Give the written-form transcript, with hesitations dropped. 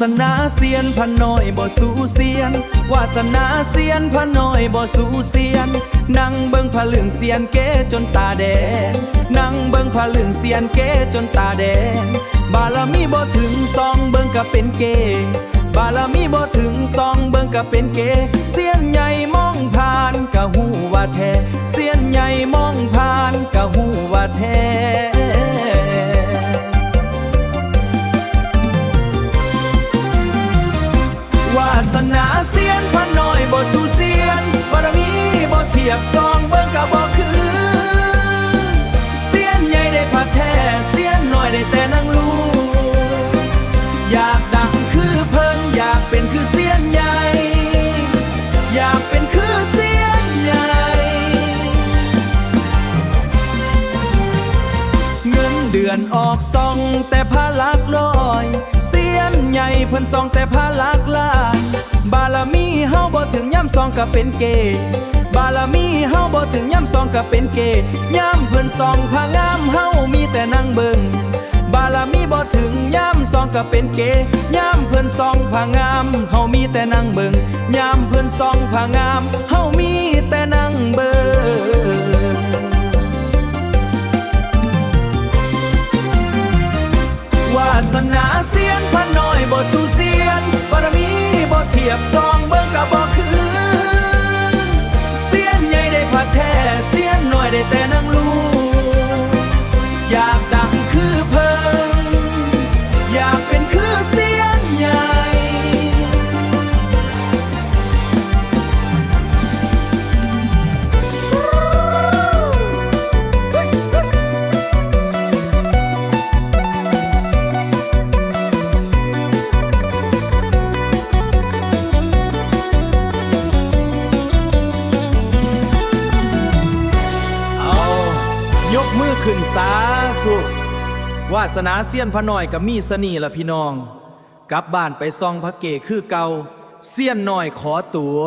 สนาเสียนพะน้อยบ่สู้เสียนวาสนาเสียนพะน้อยบ่สู้เสียนนั่งเบิ่งผะลึงเสียนเก๋จนตาแดงนั่งเบิ่งผะลึงเสียนเก๋จนตาแดงบารมีบ่ถึงซองเบิ่งก็เป็นเก๋บารมีบ่ถึงซองเบิ่งก็เป็นเก๋เสียนใหญ่มองผ่านก็ฮู้ว่าแท้เสียนใหญ่มองผ่านก็ฮู้ว่าแท้วาสนาเสียนพะน้อยบ่สู้เสียนบารมีบ่เทียบซองเบิ่งก็บ่คือเสียนใหญ่ได้ผัดแท้เสียนน้อยได้แต่นั่งรู้อยากดังคือเพิ่นอยากเป็นคือเสียนใหญ่อยากเป็นคือเสียนใหญ่เงินเดือนออกซองแต่พาลักลอยเสียนใหญ่เพิ่นซองแต่พาลักลายบารมีเฮาบ่ถึงย่ำซองก็เป็นเกบารมีเฮาบ่ถึงย่ำซองก็เป็นเกย่ำเพิ่นซองพางามเฮามีแต่นั่งเบิ่งบารมีบ่ถึงย่ำซองก็เป็นเกย่ำเพิ่นซองพางามเฮามีแต่นั่งเบิ่งย่ำเพิ่นซองพางามเฮามีแต่นั่งเบิ่งวาสนาเสียนพะน้อยบ่สู้เสียนบารมีบ่เทียบซองเบิ่งก็บ่คือเสียนใหญ่ได้ผัดแท้เสียนน้อยได้แต่นั่งรู้อยากดังคือเพิ่นอยากเป็นคือเสียนใหญ่ยกมือขึ้นสาธุวาสนาเสี้ยนพะน้อยกับมีสนีละพี่น้องกลับบ้านไปซองพระเกคือเก่าเสี้ยนน้อยขอตัว